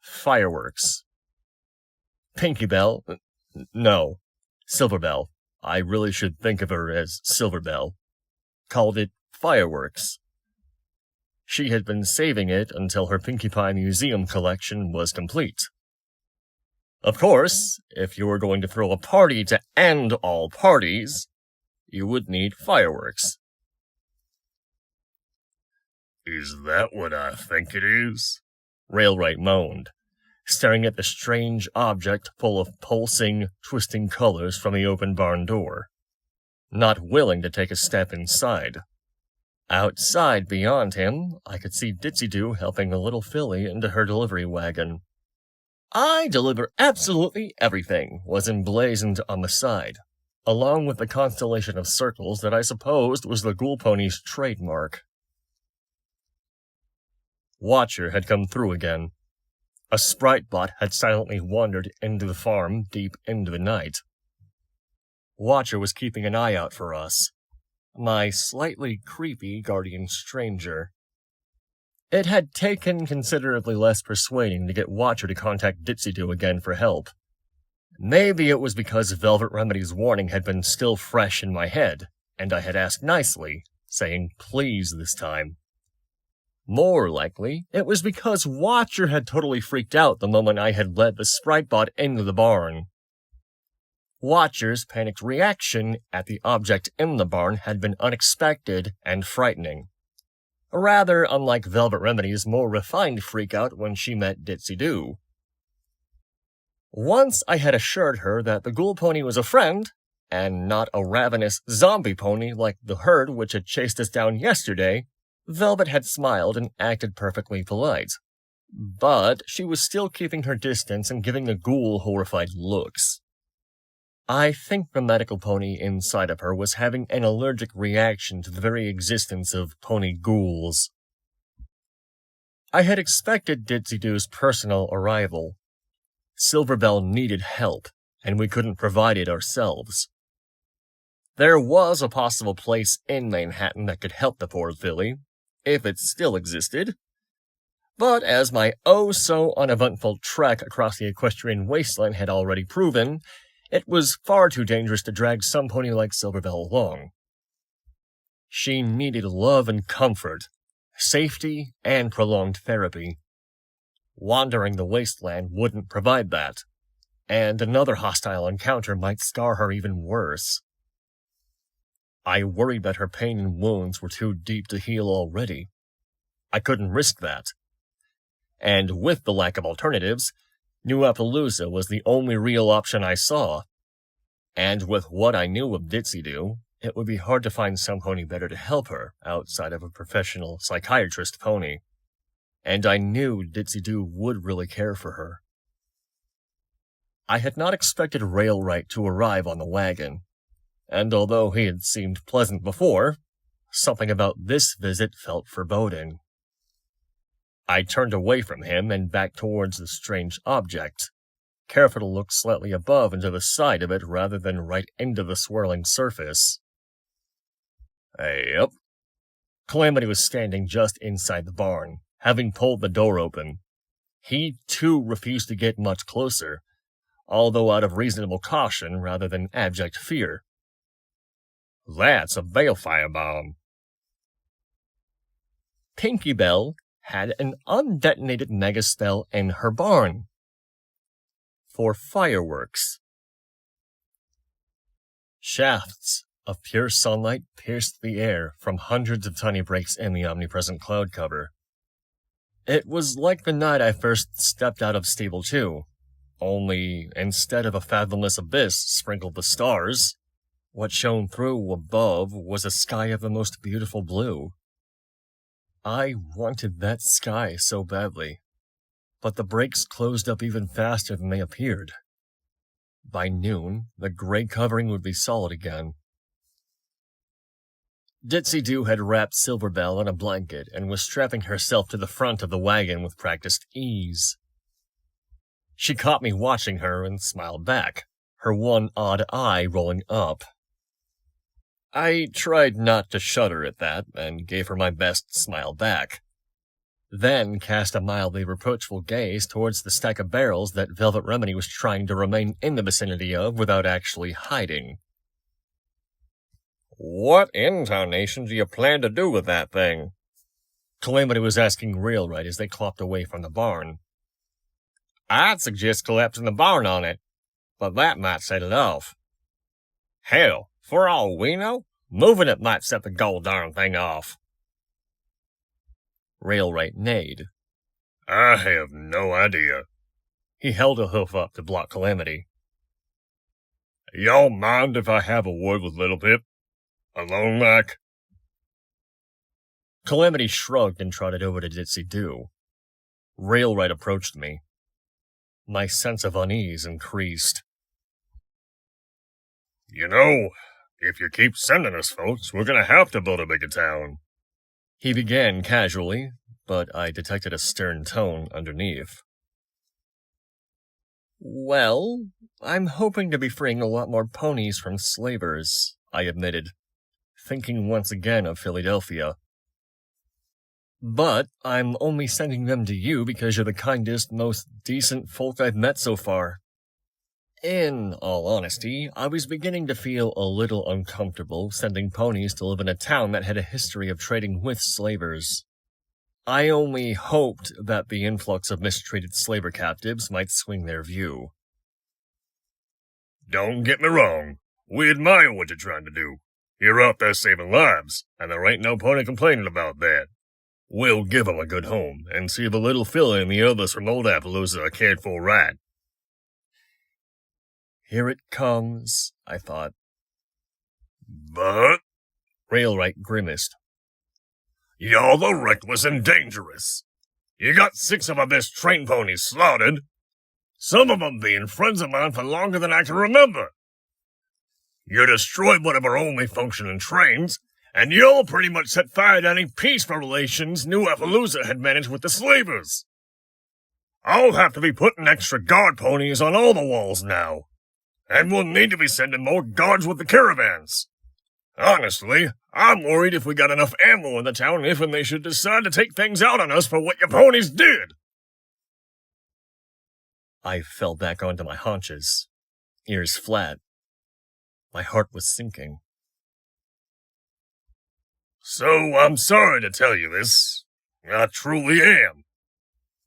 Fireworks. Pinky Bell? No. Silver Bell. I really should think of her as Silver Bell. Called it fireworks. She had been saving it until her Pinkie Pie museum collection was complete. Of course, if you were going to throw a party to end all parties, you would need fireworks. Is that what I think it is? Railwright moaned, staring at the strange object full of pulsing, twisting colors from the open barn door, not willing to take a step inside. Outside, beyond him, I could see Ditsy-Doo helping the little filly into her delivery wagon. "I deliver absolutely everything," was emblazoned on the side, along with the constellation of circles that I supposed was the Ghoul Pony's trademark. Watcher had come through again. A sprite bot had silently wandered into the farm deep into the night. Watcher was keeping an eye out for us, my slightly creepy guardian stranger. It had taken considerably less persuading to get Watcher to contact Ditsy-Doo again for help. Maybe it was because Velvet Remedy's warning had been still fresh in my head, and I had asked nicely, saying please this time. More likely, it was because Watcher had totally freaked out the moment I had led the sprite bot into the barn. Watcher's panicked reaction at the object in the barn had been unexpected and frightening. Rather unlike Velvet Remedy's more refined freakout when she met Ditsy-Doo. Once I had assured her that the Ghoul Pony was a friend, and not a ravenous zombie pony like the herd which had chased us down yesterday, Velvet had smiled and acted perfectly polite. But she was still keeping her distance and giving the ghoul horrified looks. I think the medical pony inside of her was having an allergic reaction to the very existence of pony ghouls. I had expected Ditsy-Doo's personal arrival. Silverbell needed help, and we couldn't provide it ourselves. There was a possible place in Manhattan that could help the poor filly, if it still existed. But as my oh-so-uneventful trek across the equestrian wasteland had already proven, it was far too dangerous to drag some pony like Silverbell along. She needed love and comfort, safety and prolonged therapy. Wandering the wasteland wouldn't provide that, and another hostile encounter might scar her even worse. I worried that her pain and wounds were too deep to heal already. I couldn't risk that. And with the lack of alternatives, New Appaloosa was the only real option I saw. And with what I knew of Ditsy-Doo, it would be hard to find some pony better to help her outside of a professional psychiatrist pony. And I knew Ditsy-Doo would really care for her. I had not expected Railwright to arrive on the wagon, and although he had seemed pleasant before, something about this visit felt foreboding. I turned away from him and back towards the strange object, careful to look slightly above and to the side of it rather than right into the swirling surface. Yep. Calamity was standing just inside the barn, having pulled the door open. He, too, refused to get much closer, although out of reasonable caution rather than abject fear. That's a balefire bomb. Pinky Bell had an undetonated megaspell in her barn. For fireworks. Shafts of pure sunlight pierced the air from hundreds of tiny breaks in the omnipresent cloud cover. It was like the night I first stepped out of Stable 2, only instead of a fathomless abyss sprinkled with stars, what shone through above was a sky of the most beautiful blue. I wanted that sky so badly, but the breaks closed up even faster than they appeared. By noon, the gray covering would be solid again. Ditsy-Doo had wrapped Silverbell in a blanket and was strapping herself to the front of the wagon with practiced ease. She caught me watching her and smiled back, her one odd eye rolling up. I tried not to shudder at that and gave her my best smile back. then cast a mildly reproachful gaze towards the stack of barrels that Velvet Remedy was trying to remain in the vicinity of without actually hiding. "What in tarnation do you plan to do with that thing?" Calamity was asking Railright as they clopped away from the barn. "I'd suggest collapsing the barn on it, but that might set it off. Hell, for all we know, moving it might set the gold darn thing off." Railright neighed. "I have no idea." He held a hoof up to block Calamity. "Y'all mind if I have a word with Little Pip? Alone like?" Calamity shrugged and trotted over to Ditsy-Do. Railright approached me. My sense of unease increased. "You know, if you keep sending us folks, we're gonna have to build a bigger town." He began casually, but I detected a stern tone underneath. "Well, I'm hoping to be freeing a lot more ponies from slavers," I admitted, thinking once again of Philadelphia. "But I'm only sending them to you because you're the kindest, most decent folk I've met so far." In all honesty, I was beginning to feel a little uncomfortable sending ponies to live in a town that had a history of trading with slavers. I only hoped that the influx of mistreated slaver captives might swing their view. "Don't get me wrong. We admire what you're trying to do. You're out there saving lives, and there ain't no pony complaining about that. We'll give 'em a good home, and see the little Philly and the others from Old Appaloosa are cared for right." Here it comes, I thought. "But," Railright grimaced, "y'all are reckless and dangerous. You got 6 of our best trained ponies slaughtered, some of 'em being friends of mine for longer than I can remember. You destroyed one of our only functioning trains, and y'all pretty much set fire to any peaceful relations New Appaloosa had managed with the slavers. I'll have to be putting extra guard ponies on all the walls now, and we'll need to be sending more guards with the caravans. Honestly, I'm worried if we got enough ammo in the town if and they should decide to take things out on us for what your ponies did." I fell back onto my haunches, ears flat. My heart was sinking. "So I'm sorry to tell you this. I truly am.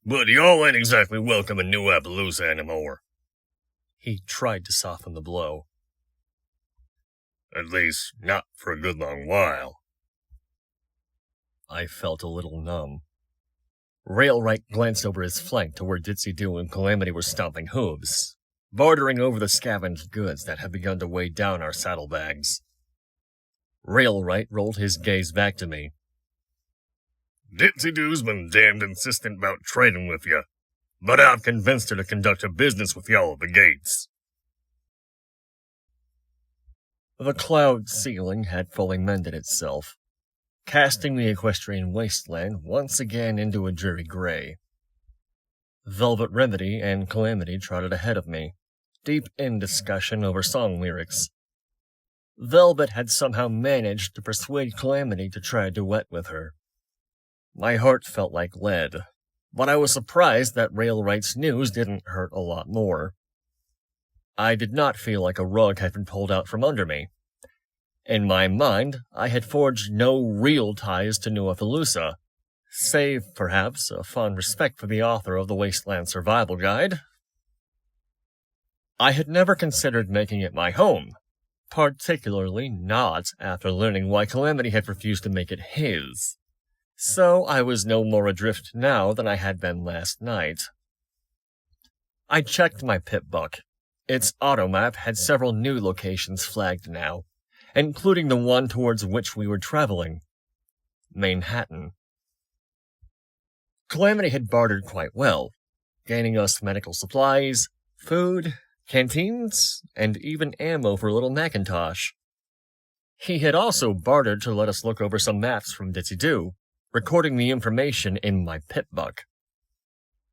But y'all ain't exactly welcome in New Appaloosa anymore." He tried to soften the blow. "At least, not for a good long while." I felt a little numb. Railright glanced over his flank to where Ditsy-Do and Calamity were stomping hooves, bartering over the scavenged goods that had begun to weigh down our saddlebags. Railright rolled his gaze back to me. "Ditsy-Do's been damned insistent about trading with you, but I've convinced her to conduct her business with y'all at the gates." The cloud ceiling had fully mended itself, casting the equestrian wasteland once again into a dreary gray. Velvet Remedy and Calamity trotted ahead of me, deep in discussion over song lyrics. Velvet had somehow managed to persuade Calamity to try a duet with her. My heart felt like lead, but I was surprised that Railright's news didn't hurt a lot more. I did not feel like a rug had been pulled out from under me. In my mind, I had forged no real ties to New Appaloosa, save, perhaps, a fond respect for the author of the Wasteland Survival Guide. I had never considered making it my home, particularly not after learning why Calamity had refused to make it his. So I was no more adrift now than I had been last night. I checked my pip-book. Its automap had several new locations flagged now, including the one towards which we were traveling, Manhattan. Calamity had bartered quite well, gaining us medical supplies, food, canteens, and even ammo for little Macintosh. He had also bartered to let us look over some maps from Ditsy-Do, recording the information in my pip-book.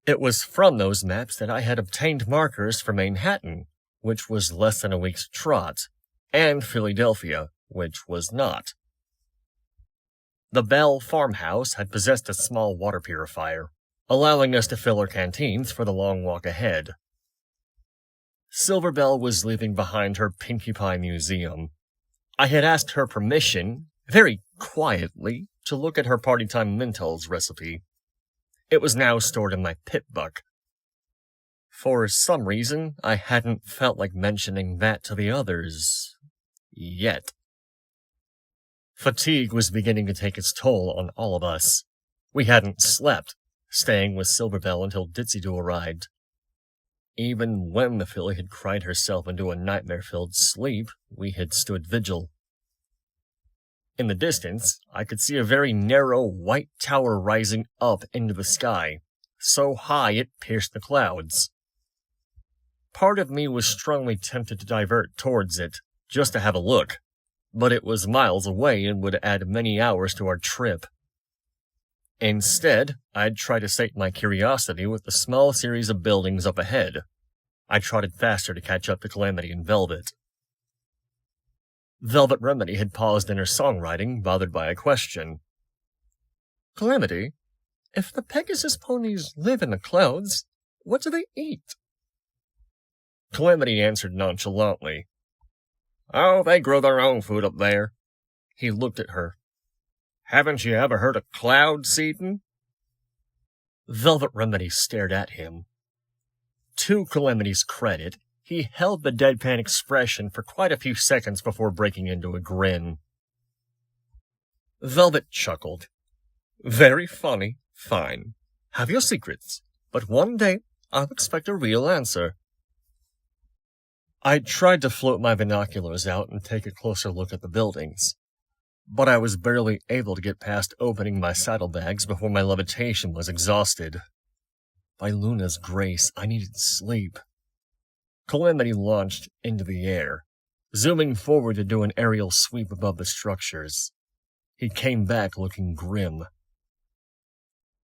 It was from those maps that I had obtained markers for Manhattan, which was less than a week's trot, and Philadelphia, which was not. The Bell farmhouse had possessed a small water purifier, allowing us to fill our canteens for the long walk ahead. Silverbell was leaving behind her Pinkie Pie museum. I had asked her permission, very quietly, to look at her Party Time Mentos recipe. It was now stored in my pip-buck. For some reason, I hadn't felt like mentioning that to the others. Yet. Fatigue was beginning to take its toll on all of us. We hadn't slept, staying with Silverbell until Ditzy-Doo arrived. Even when the filly had cried herself into a nightmare-filled sleep, we had stood vigil. In the distance, I could see a very narrow white tower rising up into the sky, so high it pierced the clouds. Part of me was strongly tempted to divert towards it, just to have a look, but it was miles away and would add many hours to our trip. Instead, I'd try to sate my curiosity with the small series of buildings up ahead. I trotted faster to catch up to Calamity and Velvet. Velvet Remedy had paused in her songwriting, bothered by a question. Calamity, if the Pegasus ponies live in the clouds, what do they eat? Calamity answered nonchalantly. Oh, they grow their own food up there. He looked at her. Haven't you ever heard of cloud seeding? Velvet Remedy stared at him. To Calamity's credit, he held the deadpan expression for quite a few seconds before breaking into a grin. Velvet chuckled. Very funny, fine. Have your secrets, but one day I'll expect a real answer. I tried to float my binoculars out and take a closer look at the buildings, but I was barely able to get past opening my saddlebags before my levitation was exhausted. By Luna's grace, I needed sleep. Calamity launched into the air, zooming forward to do an aerial sweep above the structures. He came back looking grim.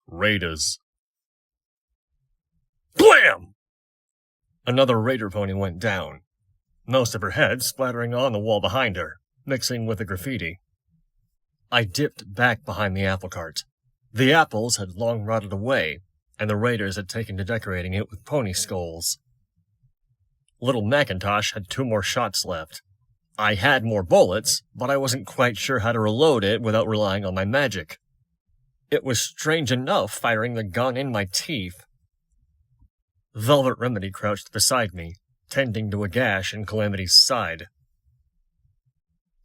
Raiders. Blam! Another raider pony went down, most of her head splattering on the wall behind her, mixing with the graffiti. I dipped back behind the apple cart. The apples had long rotted away, and the raiders had taken to decorating it with pony skulls. Little Macintosh had 2 more shots left. I had more bullets, but I wasn't quite sure how to reload it without relying on my magic. It was strange enough firing the gun in my teeth. Velvet Remedy crouched beside me, tending to a gash in Calamity's side.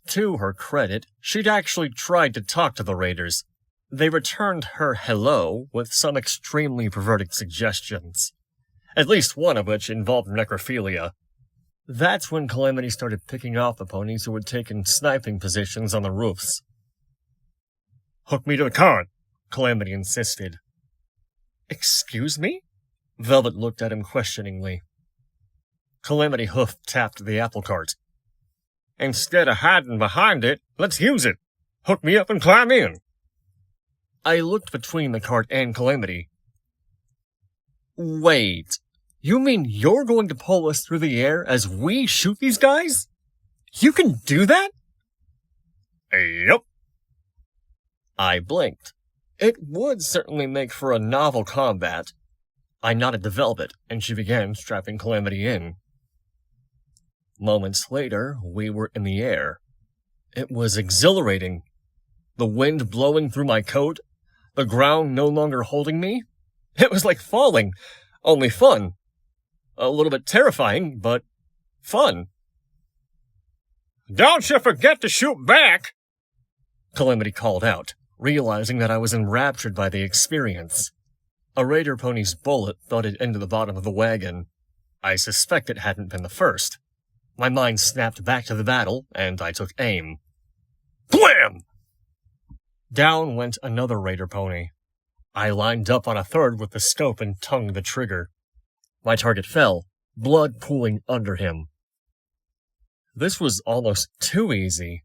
To her credit, she'd actually tried to talk to the raiders. They returned her hello with some extremely perverted suggestions, at least one of which involved necrophilia. That's when Calamity started picking off the ponies who had taken sniping positions on the roofs. Hook me to the cart, Calamity insisted. Excuse me? Velvet looked at him questioningly. Calamity hoof-tapped the apple cart. Instead of hiding behind it, let's use it. Hook me up and climb in. I looked between the cart and Calamity. Wait, you mean you're going to pull us through the air as we shoot these guys? You can do that? Yep. I blinked. It would certainly make for a novel combat. I nodded to Velvet, and she began strapping Calamity in. Moments later, we were in the air. It was exhilarating. The wind blowing through my coat, the ground no longer holding me. It was like falling, only fun. A little bit terrifying, but fun. Don't you forget to shoot back, Calamity called out, realizing that I was enraptured by the experience. A raider pony's bullet thudded into the bottom of the wagon. I suspect it hadn't been the first. My mind snapped back to the battle, and I took aim. Blam! Down went another raider pony. I lined up on a third with the scope and tongued the trigger. My target fell, blood pooling under him. This was almost too easy.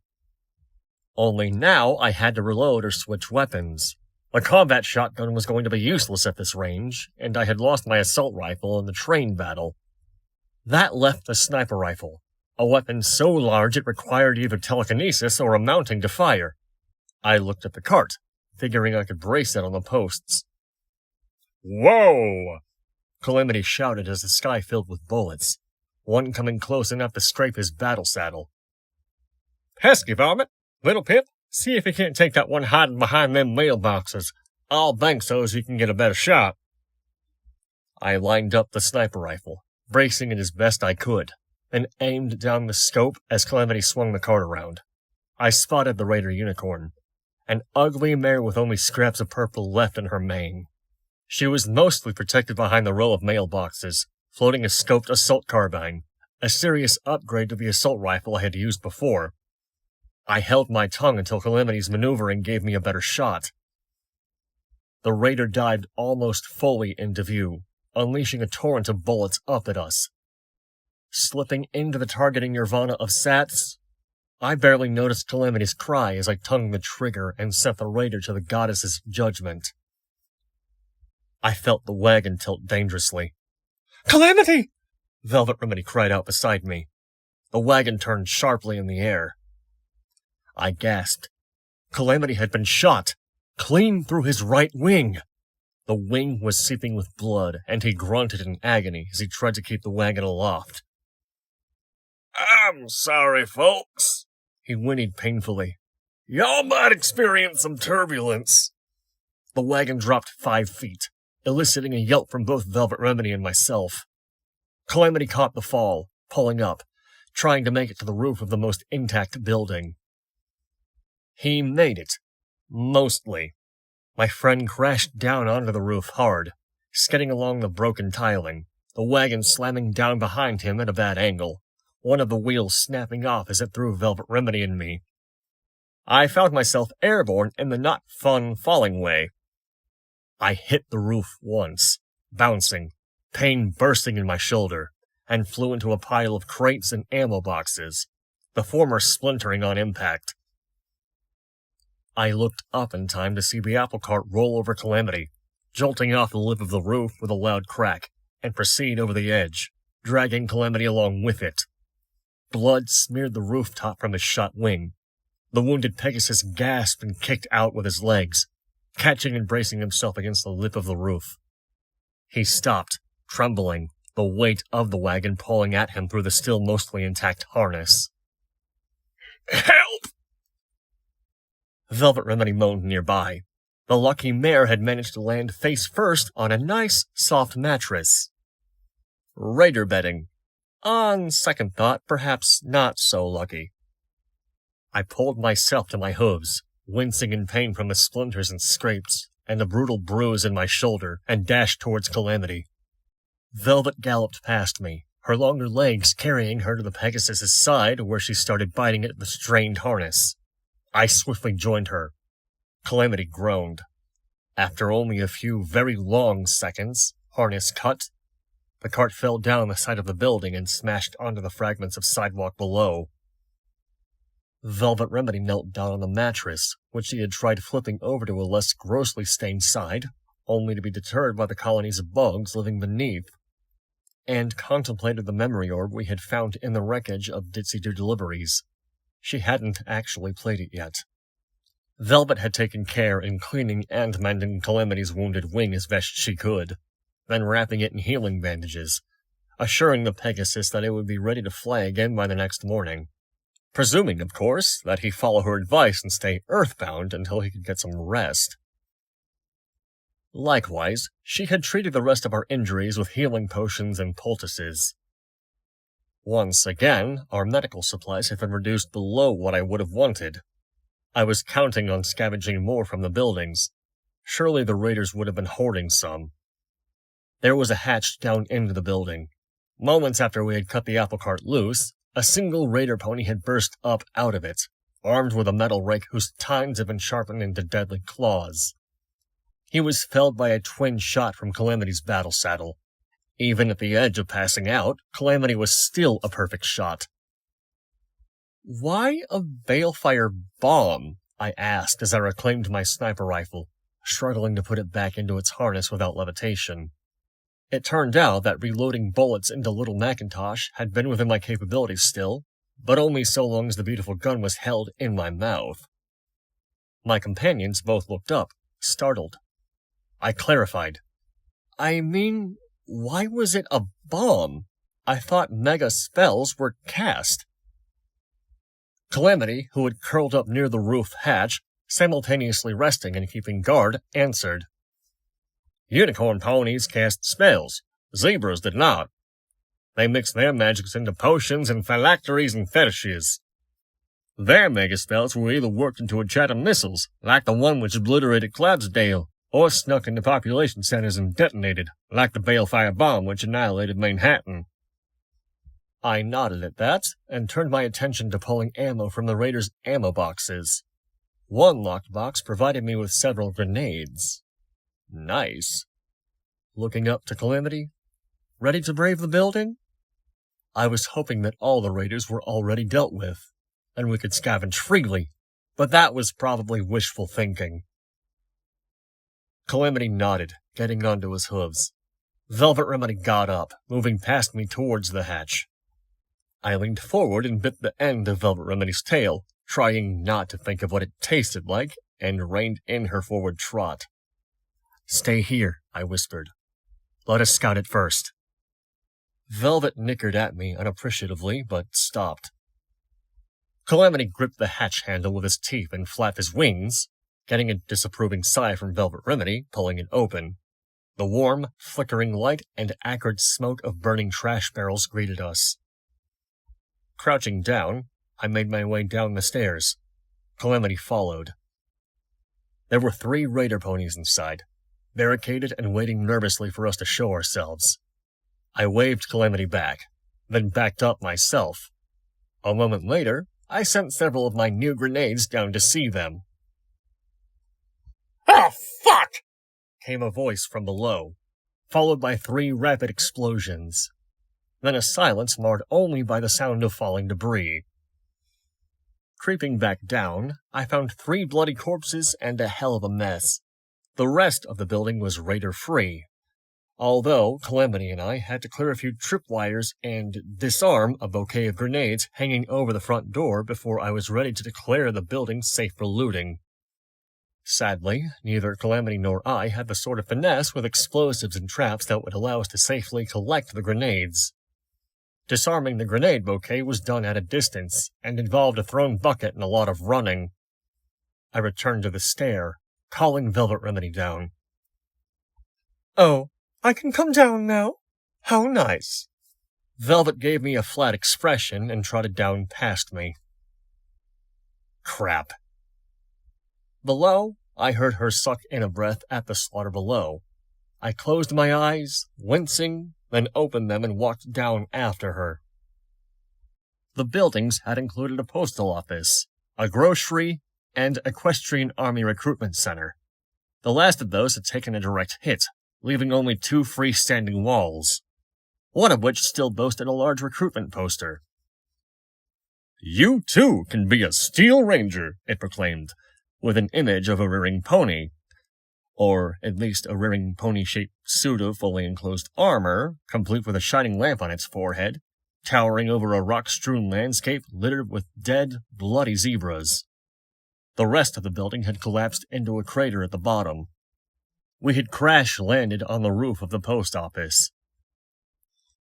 Only now I had to reload or switch weapons. A combat shotgun was going to be useless at this range, and I had lost my assault rifle in the train battle. That left the sniper rifle, a weapon so large it required either telekinesis or a mounting to fire. I looked at the cart, figuring I could brace it on the posts. Whoa! Calamity shouted as the sky filled with bullets, one coming close enough to scrape his battle saddle. Pesky varmint! Little Pip, see if you can't take that one hiding behind them mailboxes. I'll bank so as you can get a better shot. I lined up the sniper rifle, bracing it as best I could, and aimed down the scope as Calamity swung the cart around. I spotted the Raider Unicorn, an ugly mare with only scraps of purple left in her mane. She was mostly protected behind the row of mailboxes, floating a scoped assault carbine, a serious upgrade to the assault rifle I had used before. I held my tongue until Calamity's maneuvering gave me a better shot. The Raider dived almost fully into view, unleashing a torrent of bullets up at us. Slipping into the targeting nirvana of Sats, I barely noticed Calamity's cry as I tongued the trigger and sent the Raider to the goddess's judgment. I felt the wagon tilt dangerously. Calamity! Velvet Remedy cried out beside me. The wagon turned sharply in the air. I gasped. Calamity had been shot, clean through his right wing. The wing was seeping with blood, and he grunted in agony as he tried to keep the wagon aloft. I'm sorry, folks, he whinnied painfully. Y'all might experience some turbulence. The wagon dropped 5 feet, eliciting a yelp from both Velvet Remedy and myself. Calamity caught the fall, pulling up, trying to make it to the roof of the most intact building. He made it. Mostly. My friend crashed down onto the roof hard, skidding along the broken tiling, the wagon slamming down behind him at a bad angle, one of the wheels snapping off as it threw Velvet Remedy and me. I found myself airborne in the not-fun falling way. I hit the roof once, bouncing, pain bursting in my shoulder, and flew into a pile of crates and ammo boxes, the former splintering on impact. I looked up in time to see the apple cart roll over Calamity, jolting off the lip of the roof with a loud crack, and proceed over the edge, dragging Calamity along with it. Blood smeared the rooftop from his shot wing. The wounded Pegasus gasped and kicked out with his legs, catching and bracing himself against the lip of the roof. He stopped, trembling, the weight of the wagon pulling at him through the still mostly intact harness. Help! Velvet Remedy moaned nearby. The lucky mare had managed to land face first on a nice, soft mattress. Raider bedding. On second thought, perhaps not so lucky. I pulled myself to my hooves, wincing in pain from the splinters and scrapes, and the brutal bruise in my shoulder, and dashed towards Calamity. Velvet galloped past me, her longer legs carrying her to the Pegasus's side where she started biting at the strained harness. I swiftly joined her. Calamity groaned. After only a few very long seconds, harness cut, the cart fell down the side of the building and smashed onto the fragments of sidewalk below. Velvet Remedy knelt down on the mattress, which she had tried flipping over to a less grossly stained side, only to be deterred by the colonies of bugs living beneath, and contemplated the memory orb we had found in the wreckage of Ditsy-Do Deliveries. She hadn't actually played it yet. Velvet had taken care in cleaning and mending Calamity's wounded wing as best she could, then wrapping it in healing bandages, assuring the Pegasus that it would be ready to fly again by the next morning, presuming, of course, that he follow her advice and stay earthbound until he could get some rest. Likewise, she had treated the rest of our injuries with healing potions and poultices. Once again, our medical supplies had been reduced below what I would have wanted. I was counting on scavenging more from the buildings. Surely the raiders would have been hoarding some. There was a hatch down into the building. Moments after we had cut the apple cart loose, a single raider pony had burst up out of it, armed with a metal rake whose tines had been sharpened into deadly claws. He was felled by a twin shot from Calamity's battle saddle. Even at the edge of passing out, Calamity was still a perfect shot. "Why a balefire bomb?" I asked as I reclaimed my sniper rifle, struggling to put it back into its harness without levitation. It turned out that reloading bullets into Little Macintosh had been within my capabilities still, but only so long as the beautiful gun was held in my mouth. My companions both looked up, startled. I clarified. I mean, why was it a bomb? I thought mega spells were cast. Calamity, who had curled up near the roof hatch, simultaneously resting and keeping guard, answered. Unicorn ponies cast spells. Zebras did not. They mixed their magics into potions and phylacteries and fetishes. Their mega spells were either worked into a jet of missiles, like the one which obliterated Cloudsdale, or snuck into population centers and detonated, like the Balefire bomb which annihilated Manhattan. I nodded at that, and turned my attention to pulling ammo from the raiders' ammo boxes. One locked box provided me with several grenades. Nice. Looking up to Calamity. Ready to brave the building? I was hoping that all the raiders were already dealt with, and we could scavenge freely, but that was probably wishful thinking. Calamity nodded, getting onto his hooves. Velvet Remedy got up, moving past me towards the hatch. I leaned forward and bit the end of Velvet Remedy's tail, trying not to think of what it tasted like, and reined in her forward trot. Stay here, I whispered. Let us scout it first. Velvet nickered at me unappreciatively, but stopped. Calamity gripped the hatch handle with his teeth and flapped his wings, getting a disapproving sigh from Velvet Remedy, pulling it open. The warm, flickering light and acrid smoke of burning trash barrels greeted us. Crouching down, I made my way down the stairs. Calamity followed. There were 3 raider ponies inside, barricaded and waiting nervously for us to show ourselves. I waved Calamity back, then backed up myself. A moment later, I sent several of my new grenades down to see them. Oh, fuck! Came a voice from below, followed by 3 rapid explosions. Then a silence marred only by the sound of falling debris. Creeping back down, I found 3 bloody corpses and a hell of a mess. The rest of the building was raider-free, although Calamity and I had to clear a few tripwires and disarm a bouquet of grenades hanging over the front door before I was ready to declare the building safe for looting. Sadly, neither Calamity nor I had the sort of finesse with explosives and traps that would allow us to safely collect the grenades. Disarming the grenade bouquet was done at a distance, and involved a thrown bucket and a lot of running. I returned to the stair, calling Velvet Remedy down. Oh, I can come down now? How nice. Velvet gave me a flat expression and trotted down past me. Crap. Below, I heard her suck in a breath at the slaughter below. I closed my eyes, wincing, then opened them and walked down after her. The buildings had included a postal office, a grocery, and Equestrian Army Recruitment Center. The last of those had taken a direct hit, leaving only 2 freestanding walls, one of which still boasted a large recruitment poster. You too can be a Steel Ranger, it proclaimed, with an image of a rearing pony, or at least a rearing pony-shaped suit of fully enclosed armor, complete with a shining lamp on its forehead, towering over a rock-strewn landscape littered with dead, bloody zebras. The rest of the building had collapsed into a crater at the bottom. We had crash-landed on the roof of the post office.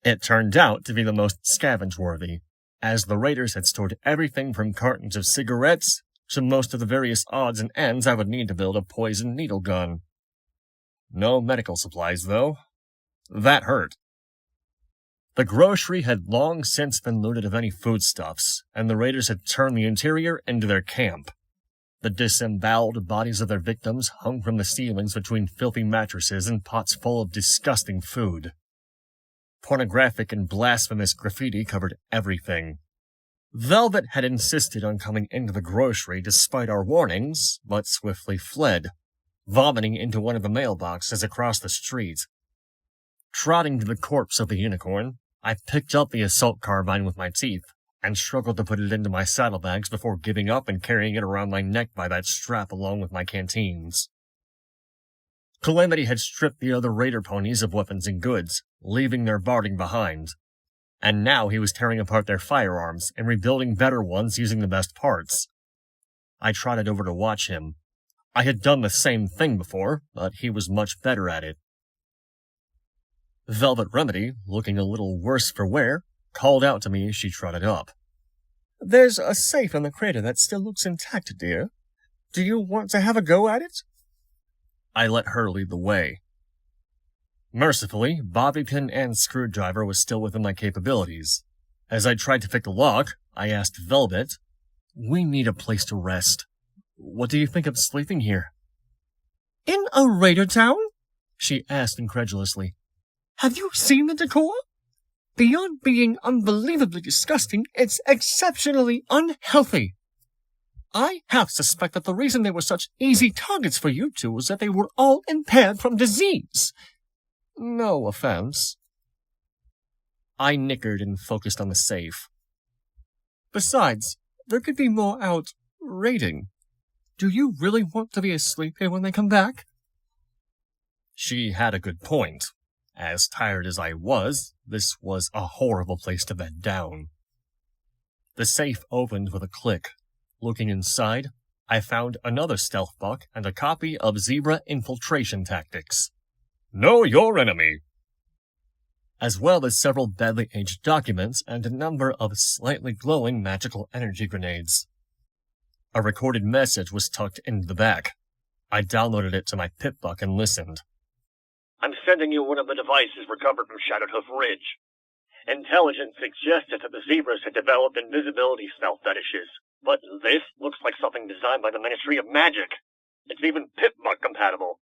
It turned out to be the most scavenge-worthy, as the raiders had stored everything from cartons of cigarettes to most of the various odds and ends I would need to build a poison needle gun. No medical supplies, though. That hurt. The grocery had long since been looted of any foodstuffs, and the raiders had turned the interior into their camp. The disemboweled bodies of their victims hung from the ceilings between filthy mattresses and pots full of disgusting food. Pornographic and blasphemous graffiti covered everything. Velvet had insisted on coming into the grocery despite our warnings, but swiftly fled, vomiting into one of the mailboxes across the street. Trotting to the corpse of the unicorn, I picked up the assault carbine with my teeth, and struggled to put it into my saddlebags before giving up and carrying it around my neck by that strap along with my canteens. Calamity had stripped the other raider ponies of weapons and goods, leaving their barding behind. And now he was tearing apart their firearms and rebuilding better ones using the best parts. I trotted over to watch him, I had done the same thing before, but he was much better at it. Velvet Remedy, looking a little worse for wear, called out to me as she trotted up. "There's a safe in the crater that still looks intact, dear. Do you want to have a go at it?" I let her lead the way. Mercifully, bobby pin and screwdriver was still within my capabilities. As I tried to pick the lock, I asked Velvet, "We need a place to rest. What do you think of sleeping here?" "In a raider town?" she asked incredulously. "Have you seen the decor? Beyond being unbelievably disgusting, it's exceptionally unhealthy. I half suspect that the reason they were such easy targets for you two was that they were all impaired from disease. No offense." I nickered and focused on the safe. "Besides, there could be more out raiding. Do you really want to be asleep here when they come back?" She had a good point. As tired as I was, this was a horrible place to bed down. The safe opened with a click. Looking inside, I found another stealth book and a copy of Zebra Infiltration Tactics. Know your enemy, as well as several badly aged documents and a number of slightly glowing magical energy grenades. A recorded message was tucked into the back. I downloaded it to my pip-buck and listened. "I'm sending you one of the devices recovered from Shattered Hoof Ridge. Intelligence suggested that the zebras had developed invisibility spell fetishes, but this looks like something designed by the Ministry of Magic. It's even pip-buck compatible.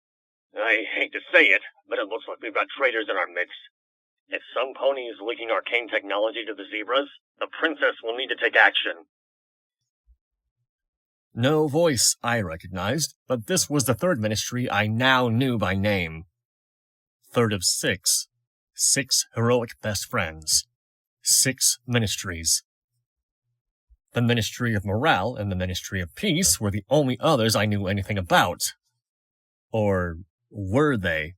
I hate to say it, but it looks like we've got traitors in our midst. If some pony is leaking arcane technology to the zebras, the princess will need to take action." No voice I recognized, but this was the third ministry I now knew by name. Third of six. 6 heroic best friends. 6 ministries. The Ministry of Morale and the Ministry of Peace were the only others I knew anything about. Or were they?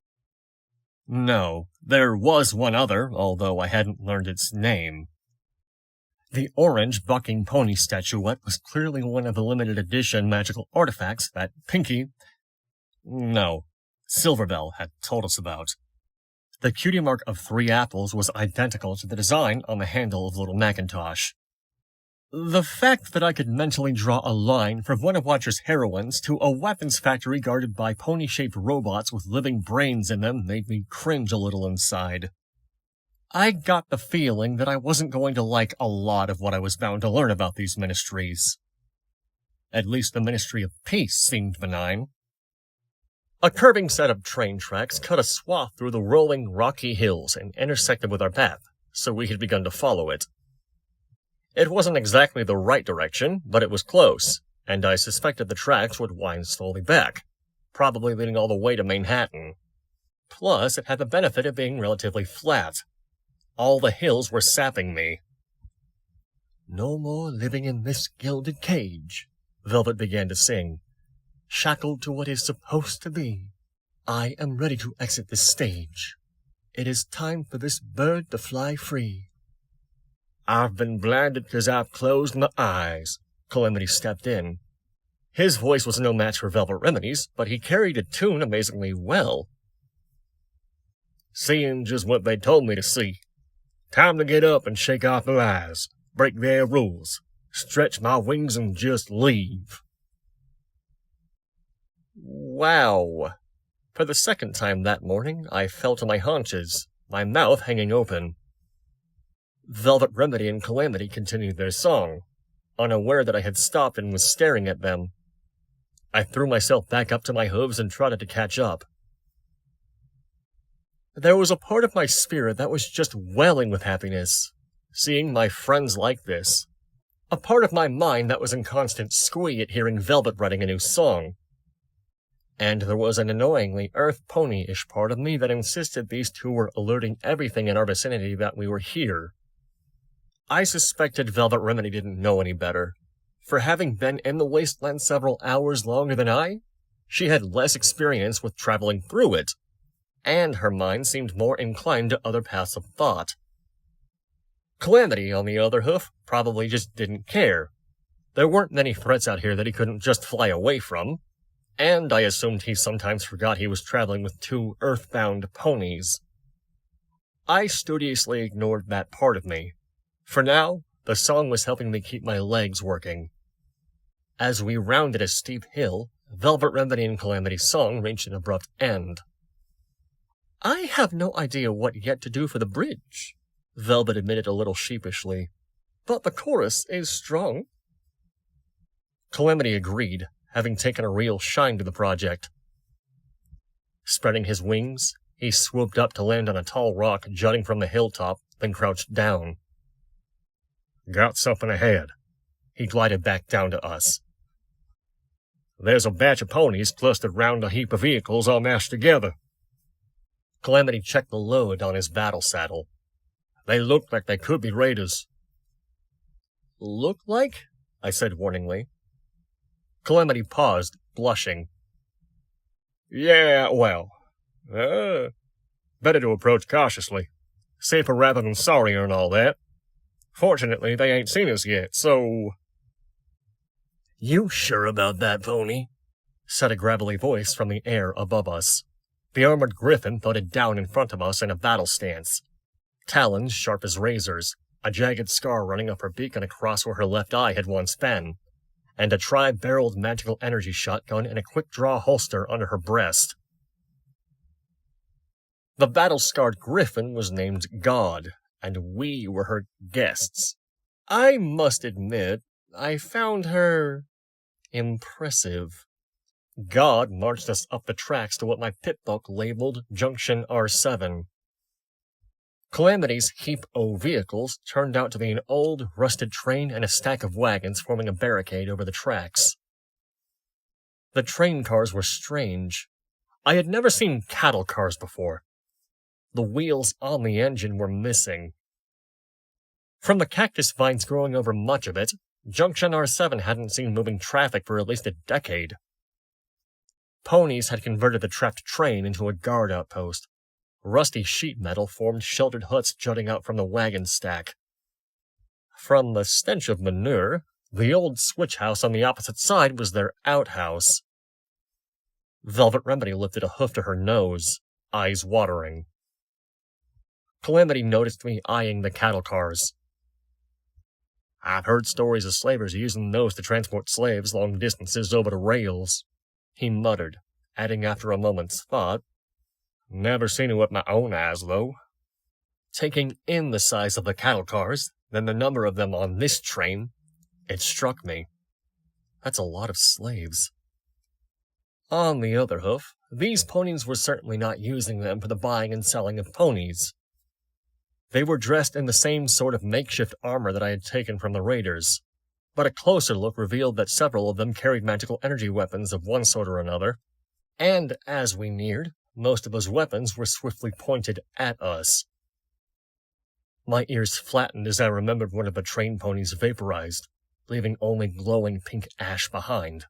No, there was one other, although I hadn't learned its name. The orange bucking pony statuette was clearly one of the limited edition magical artifacts that Silverbell had told us about. The cutie mark of 3 apples was identical to the design on the handle of Little Macintosh. The fact that I could mentally draw a line from one of Watcher's heroines to a weapons factory guarded by pony-shaped robots with living brains in them made me cringe a little inside. I got the feeling that I wasn't going to like a lot of what I was bound to learn about these ministries. At least the Ministry of Peace seemed benign. A curving set of train tracks cut a swath through the rolling, rocky hills and intersected with our path, so we had begun to follow it. It wasn't exactly the right direction, but it was close, and I suspected the tracks would wind slowly back, probably leading all the way to Manhattan. Plus, it had the benefit of being relatively flat. All the hills were sapping me. "No more living in this gilded cage," Velvet began to sing. "Shackled to what is supposed to be. I am ready to exit this stage. It is time for this bird to fly free." "I've been blinded 'cause I've closed my eyes," Calamity stepped in. His voice was no match for Velvet Remedy's, but he carried a tune amazingly well. "Seeing just what they told me to see. Time to get up and shake off the lies, break their rules, stretch my wings and just leave." Wow. For the second time that morning, I fell to my haunches, my mouth hanging open. Velvet Remedy and Calamity continued their song, unaware that I had stopped and was staring at them. I threw myself back up to my hooves and trotted to catch up. There was a part of my spirit that was just welling with happiness, seeing my friends like this. A part of my mind that was in constant squee at hearing Velvet writing a new song. And there was an annoyingly Earth Pony-ish part of me that insisted these two were alerting everything in our vicinity that we were here. I suspected Velvet Remedy didn't know any better. For having been in the wasteland several hours longer than I, she had less experience with traveling through it, and her mind seemed more inclined to other paths of thought. Calamity, on the other hoof, probably just didn't care. There weren't many threats out here that he couldn't just fly away from. and I assumed he sometimes forgot he was traveling with 2 earthbound ponies. I studiously ignored that part of me. For now, the song was helping me keep my legs working. As we rounded a steep hill, Velvet Remedy and Calamity's song reached an abrupt end. I have no idea what yet to do for the bridge, Velvet admitted a little sheepishly, but the chorus is strong. Calamity agreed, having taken a real shine to the project. Spreading his wings, he swooped up to land on a tall rock jutting from the hilltop, then crouched down. Got something ahead. He glided back down to us. There's a batch of ponies clustered round a heap of vehicles all mashed together. Calamity checked the load on his battle saddle. They look like they could be raiders. Look like? I said warningly. Calamity paused, blushing. Yeah, well, better to approach cautiously. Safer rather than sorrier and all that. Fortunately, they ain't seen us yet, so... You sure about that, pony? Said a gravelly voice from the air above us. The armored griffin thudded down in front of us in a battle stance. Talons sharp as razors, a jagged scar running up her beak and across where her left eye had once been, and a tri-barreled magical energy shotgun in a quick-draw holster under her breast. The battle-scarred griffin was named God, and we were her guests. I must admit, I found her impressive. God marched us up the tracks to what my pit book labeled Junction R7. Calamity's heap o' vehicles turned out to be an old, rusted train and a stack of wagons forming a barricade over the tracks. The train cars were strange. I had never seen cattle cars before. The wheels on the engine were missing. From the cactus vines growing over much of it, Junction R7 hadn't seen moving traffic for at least a decade. Ponies had converted the trapped train into a guard outpost. Rusty sheet metal formed sheltered huts jutting out from the wagon stack. From the stench of manure, the old switch house on the opposite side was their outhouse. Velvet Remedy lifted a hoof to her nose, eyes watering. Calamity noticed me eyeing the cattle cars. I've heard stories of slavers using those to transport slaves long distances over the rails, he muttered, adding after a moment's thought, Never seen it with my own eyes, though. Taking in the size of the cattle cars, then the number of them on this train, it struck me. That's a lot of slaves. On the other hoof, these ponies were certainly not using them for the buying and selling of ponies. They were dressed in the same sort of makeshift armor that I had taken from the raiders, but a closer look revealed that several of them carried magical energy weapons of one sort or another, and as we neared, most of those weapons were swiftly pointed at us. My ears flattened as I remembered one of the train ponies vaporized, leaving only glowing pink ash behind.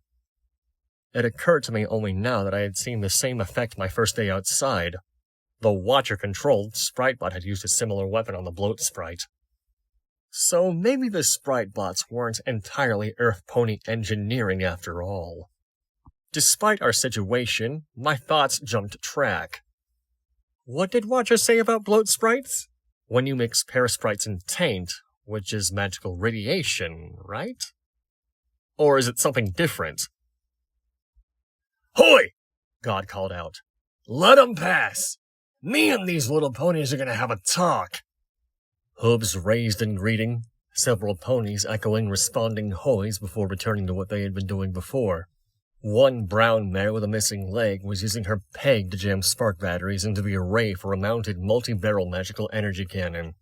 It occurred to me only now that I had seen the same effect my first day outside. The Watcher-controlled Spritebot had used a similar weapon on the Bloat Sprite. So maybe the Spritebots weren't entirely Earth Pony engineering after all. Despite our situation, my thoughts jumped track. What did Watcher say about Bloat Sprites? When you mix Parasprites and Taint, which is magical radiation, right? Or is it something different? Hoy! God called out. Let 'em pass! Me and these little ponies are gonna have a talk. Hooves raised in greeting, several ponies echoing responding hoys before returning to what they had been doing before. One brown mare with a missing leg was using her peg to jam spark batteries into the array for a mounted multi-barrel magical energy cannon.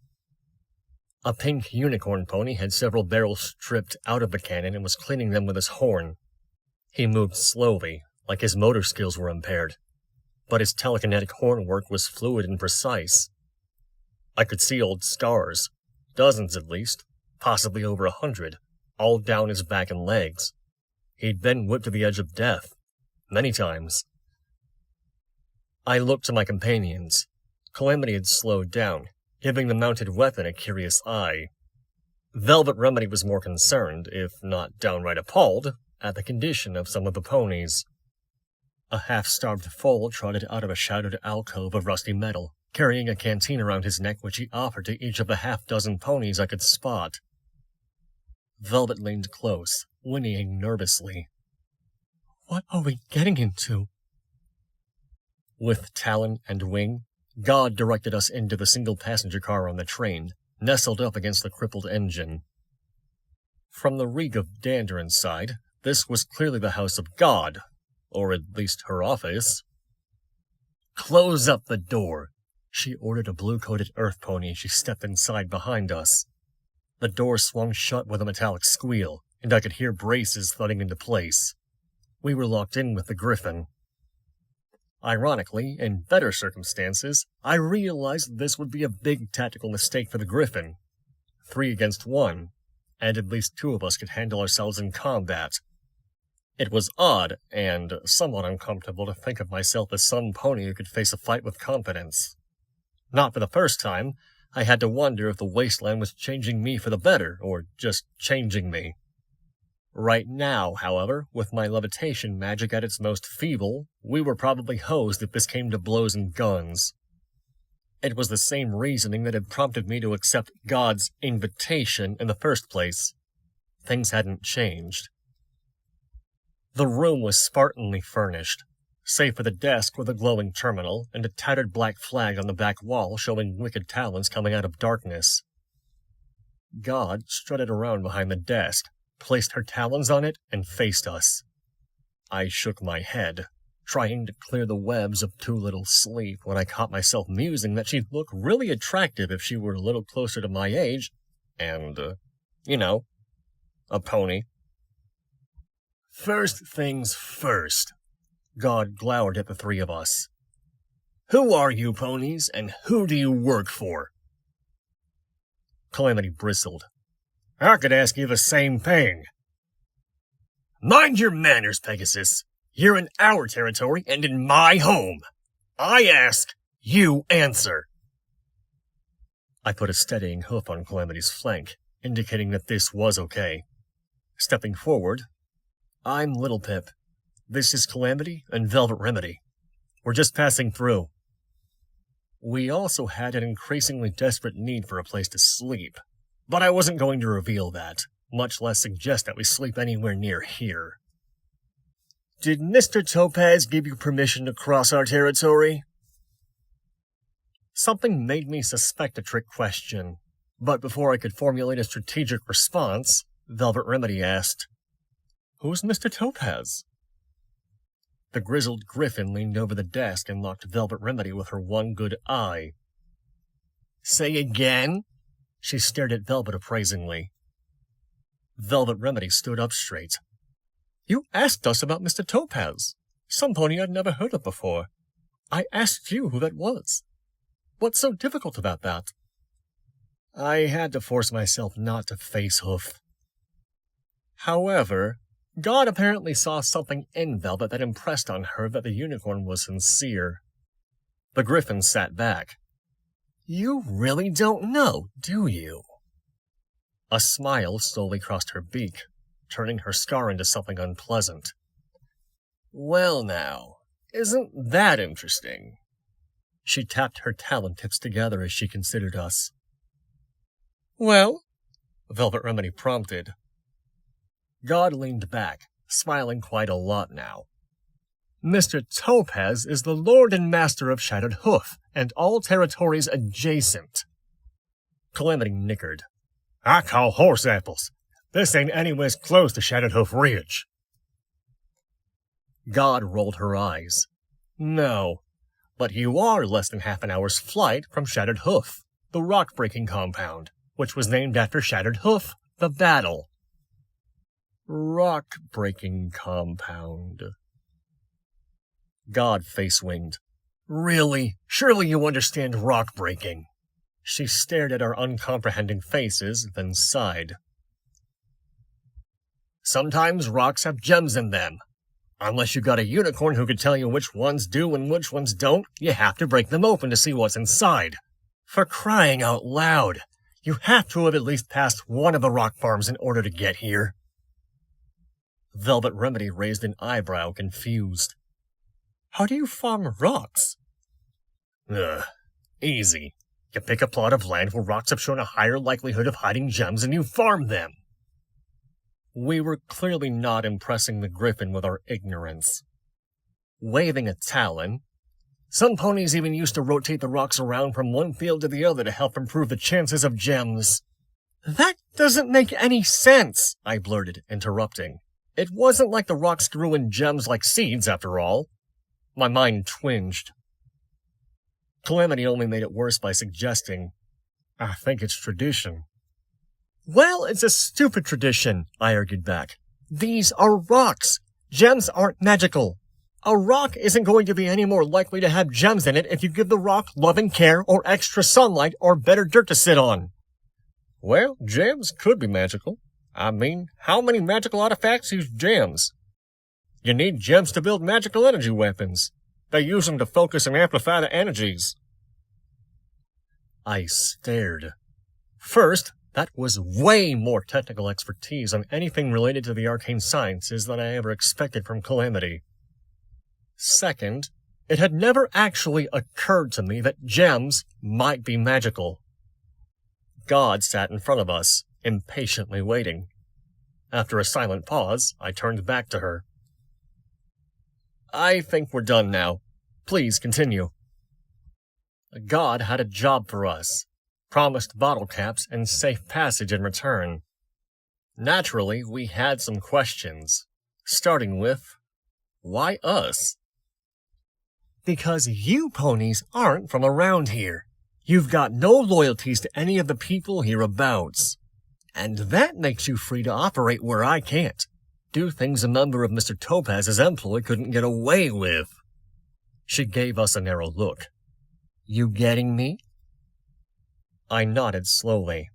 A pink unicorn pony had several barrels stripped out of the cannon and was cleaning them with his horn. He moved slowly, like his motor skills were impaired, but his telekinetic horn work was fluid and precise. I could see old scars, dozens at least, possibly over 100, all down his back and legs. He'd been whipped to the edge of death, many times. I looked to my companions. Calamity had slowed down, giving the mounted weapon a curious eye. Velvet Remedy was more concerned, if not downright appalled, at the condition of some of the ponies. A half-starved foal trotted out of a shadowed alcove of rusty metal, carrying a canteen around his neck which he offered to each of the half-dozen ponies I could spot. Velvet leaned close, whinnying nervously. What are we getting into? With talon and wing, God directed us into the single-passenger car on the train, nestled up against the crippled engine. From the reek of dander inside, this was clearly the house of God, or at least her office. Close up the door, she ordered a blue-coated earth pony as she stepped inside behind us. The door swung shut with a metallic squeal, and I could hear braces thudding into place. We were locked in with the Griffin. Ironically, in better circumstances, I realized this would be a big tactical mistake for the Griffin. 3 against 1, and at least 2 of us could handle ourselves in combat. It was odd, and somewhat uncomfortable to think of myself as some pony who could face a fight with confidence. Not for the first time, I had to wonder if the wasteland was changing me for the better, or just changing me. Right now, however, with my levitation magic at its most feeble, we were probably hosed if this came to blows and guns. It was the same reasoning that had prompted me to accept God's invitation in the first place. Things hadn't changed. The room was spartanly furnished, save for the desk with a glowing terminal and a tattered black flag on the back wall showing wicked talons coming out of darkness. God strutted around behind the desk, placed her talons on it, and faced us. I shook my head, trying to clear the webs of too little sleep when I caught myself musing that she'd look really attractive if she were a little closer to my age, and, a pony. First things first, God glowered at the 3 of us. Who are you, ponies, and who do you work for? Calamity bristled. I could ask you the same thing. Mind your manners, Pegasus. You're in our territory and in my home. I ask, you answer. I put a steadying hoof on Calamity's flank, indicating that this was okay. Stepping forward, I'm Little Pip. This is Calamity and Velvet Remedy. We're just passing through. We also had an increasingly desperate need for a place to sleep, but I wasn't going to reveal that, much less suggest that we sleep anywhere near here. Did Mr. Topaz give you permission to cross our territory? Something made me suspect a trick question, but before I could formulate a strategic response, Velvet Remedy asked, Who's Mr. Topaz? The grizzled Griffin leaned over the desk and locked Velvet Remedy with her one good eye. Say again? She stared at Velvet appraisingly. Velvet Remedy stood up straight. You asked us about Mr. Topaz, some pony I'd never heard of before. I asked you who that was. What's so difficult about that? I had to force myself not to face Hoof. However, God apparently saw something in Velvet that impressed on her that the unicorn was sincere. The Griffin sat back. You really don't know, do you? A smile slowly crossed her beak, turning her scar into something unpleasant. Well now, isn't that interesting? She tapped her talon tips together as she considered us. Well? Velvet Remedy prompted. God leaned back, smiling quite a lot now. Mr. Topaz is the Lord and Master of Shattered Hoof, and all territories adjacent. Calamity nickered. I call horse apples. This ain't anywhere close to Shattered Hoof Ridge. God rolled her eyes. No, but you are less than half an hour's flight from Shattered Hoof, the rock-breaking compound, which was named after Shattered Hoof, the battle. Rock-breaking compound. God face-winged. Really? Surely you understand rock-breaking. She stared at our uncomprehending faces, then sighed. Sometimes rocks have gems in them. Unless you got a unicorn who could tell you which ones do and which ones don't, you have to break them open to see what's inside. For crying out loud, you have to have at least passed one of the rock farms in order to get here. Velvet Remedy raised an eyebrow, confused. How do you farm rocks? Easy. You pick a plot of land where rocks have shown a higher likelihood of hiding gems and you farm them. We were clearly not impressing the griffin with our ignorance. Waving a talon, some ponies even used to rotate the rocks around from one field to the other to help improve the chances of gems. That doesn't make any sense, I blurted, interrupting. It wasn't like the rocks grew in gems like seeds, after all. My mind twinged. Calamity only made it worse by suggesting, I think it's tradition. Well, it's a stupid tradition, I argued back. These are rocks. Gems aren't magical. A rock isn't going to be any more likely to have gems in it if you give the rock loving care or extra sunlight or better dirt to sit on. Well, gems could be magical. I mean, how many magical artifacts use gems? You need gems to build magical energy weapons. They use them to focus and amplify the energies. I stared. First, that was way more technical expertise on anything related to the arcane sciences than I ever expected from Calamity. Second, it had never actually occurred to me that gems might be magical. God sat in front of us, impatiently waiting. After a silent pause, I turned back to her. I think we're done now. Please continue. God had a job for us, promised bottle caps and safe passage in return. Naturally, we had some questions, starting with, why us? Because you ponies aren't from around here. You've got no loyalties to any of the people hereabouts. And that makes you free to operate where I can't. Do things a member of Mr. Topaz's employ couldn't get away with. She gave us a narrow look. You getting me? I nodded slowly.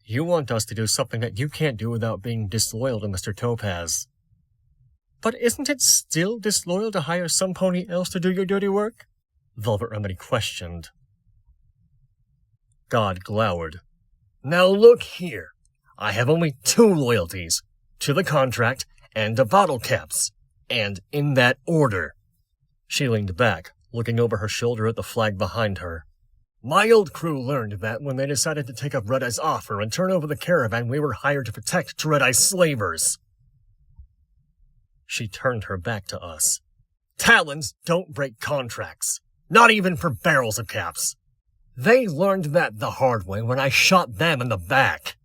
You want us to do something that you can't do without being disloyal to Mr. Topaz. But isn't it still disloyal to hire some pony else to do your dirty work? Velvet Remedy questioned. God glowered. Now look here. I have only 2 loyalties. To the contract and to bottle caps. And in that order. She leaned back, looking over her shoulder at the flag behind her. My old crew learned that when they decided to take up Red Eye's offer and turn over the caravan we were hired to protect to Red Eye's slavers. She turned her back to us. Talons don't break contracts. Not even for barrels of caps. They learned that the hard way when I shot them in the back.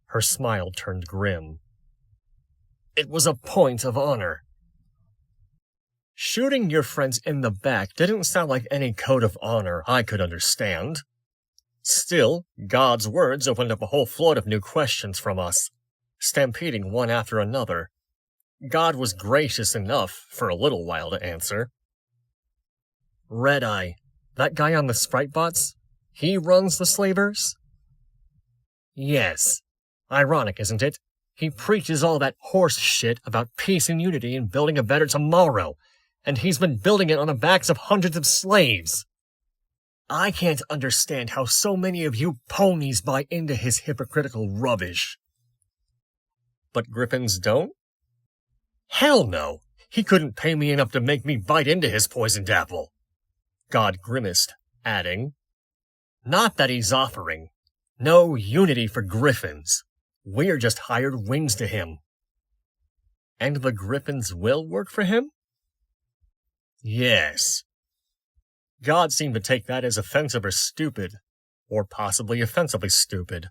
Her smile turned grim. It was a point of honor. Shooting your friends in the back didn't sound like any code of honor I could understand. Still, God's words opened up a whole flood of new questions from us, stampeding one after another. God was gracious enough for a little while to answer. Red Eye, that guy on the Sprite bots, he runs the slavers? Yes. Ironic, isn't it? He preaches all that horse shit about peace and unity and building a better tomorrow, and he's been building it on the backs of hundreds of slaves. I can't understand how so many of you ponies buy into his hypocritical rubbish. But griffins don't? Hell no! He couldn't pay me enough to make me bite into his poisoned apple. God grimaced, adding, Not that he's offering. No unity for griffins. We're just hired wings to him. And the griffins will work for him? Yes. God seemed to take that as offensive or stupid, or possibly offensively stupid.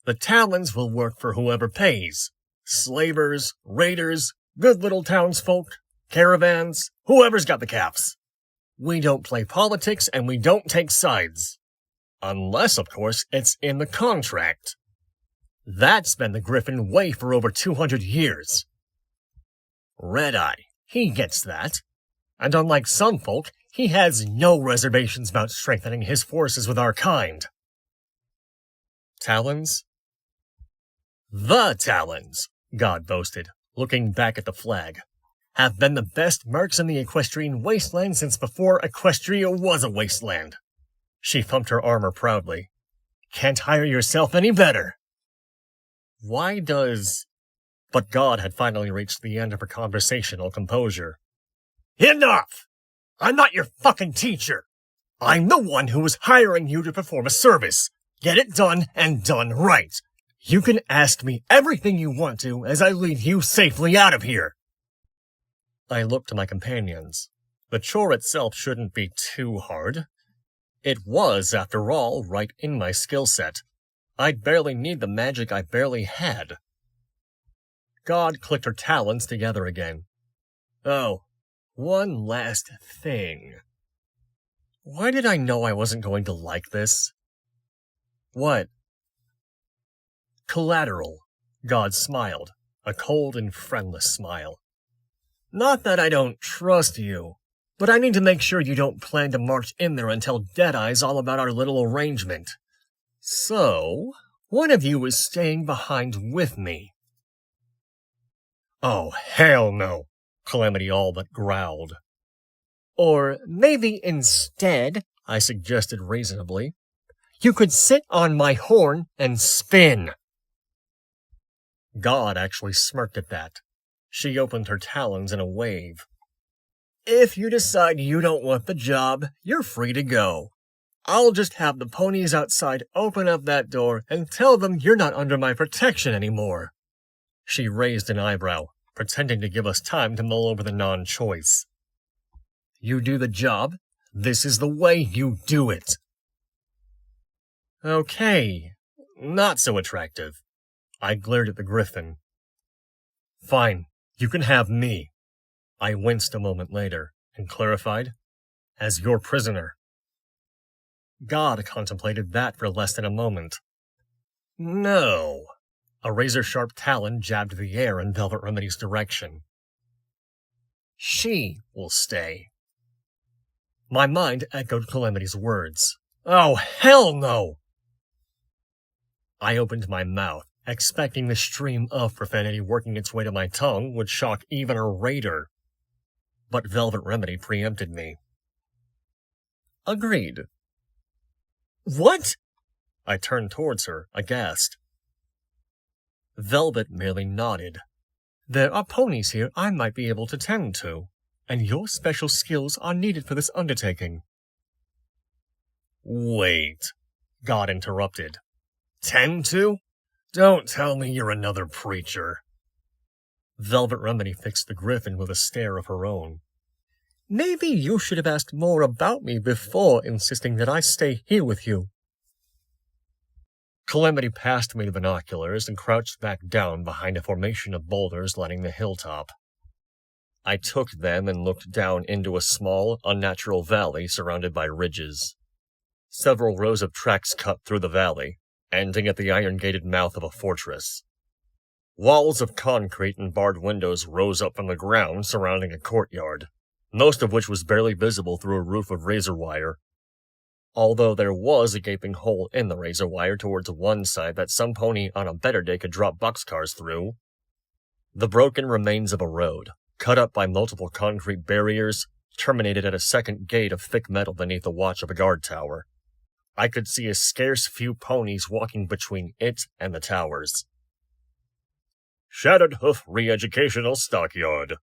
The Talons will work for whoever pays. Slavers, raiders, good little townsfolk, caravans, whoever's got the caps. We don't play politics and we don't take sides. Unless, of course, it's in the contract. That's been the Griffin way for over 200 years. Red Eye, he gets that. And unlike some folk, he has no reservations about strengthening his forces with our kind. Talons? The Talons, God boasted, looking back at the flag, have been the best mercs in the Equestrian wasteland since before Equestria was a wasteland. She thumped her armor proudly. Can't hire yourself any better. Why does... But God had finally reached the end of her conversational composure. Enough! I'm not your fucking teacher. I'm the one who was hiring you to perform a service. Get it done and done right. You can ask me everything you want to as I lead you safely out of here. I looked to my companions. The chore itself shouldn't be too hard. It was, after all, right in my skill set. I'd barely need the magic I barely had. God clicked her talons together again. Oh, one last thing. Why did I know I wasn't going to like this? What? Collateral. God smiled, a cold and friendless smile. Not that I don't trust you, but I need to make sure you don't plan to march in there and tell Deadeye's all about our little arrangement. So, one of you is staying behind with me. Oh, hell no, Calamity all but growled. Or maybe instead, I suggested reasonably, you could sit on my horn and spin. God actually smirked at that. She opened her talons in a wave. If you decide you don't want the job, you're free to go. I'll just have the ponies outside open up that door and tell them you're not under my protection anymore. She raised an eyebrow, pretending to give us time to mull over the non-choice. You do the job. This is the way you do it. Okay, not so attractive. I glared at the griffin. Fine, you can have me. I winced a moment later and clarified, as your prisoner. God contemplated that for less than a moment. No. A razor-sharp talon jabbed the air in Velvet Remedy's direction. She will stay. My mind echoed Calamity's words. Oh, hell no! I opened my mouth, expecting the stream of profanity working its way to my tongue would shock even a raider. But Velvet Remedy preempted me. Agreed. What? I turned towards her, aghast. Velvet merely nodded. There are ponies here I might be able to tend to, and your special skills are needed for this undertaking. Wait, God interrupted. Tend to? Don't tell me you're another preacher. Velvet Remedy fixed the griffin with a stare of her own. Maybe you should have asked more about me before insisting that I stay here with you. Calamity passed me the binoculars and crouched back down behind a formation of boulders lining the hilltop. I took them and looked down into a small, unnatural valley surrounded by ridges. Several rows of tracks cut through the valley, ending at the iron-gated mouth of a fortress. Walls of concrete and barred windows rose up from the ground surrounding a courtyard, most of which was barely visible through a roof of razor wire. Although there was a gaping hole in the razor wire towards one side that some pony on a better day could drop boxcars through. The broken remains of a road, cut up by multiple concrete barriers, terminated at a second gate of thick metal beneath the watch of a guard tower. I could see a scarce few ponies walking between it and the towers. Shattered Hoof Re-Educational Stockyard.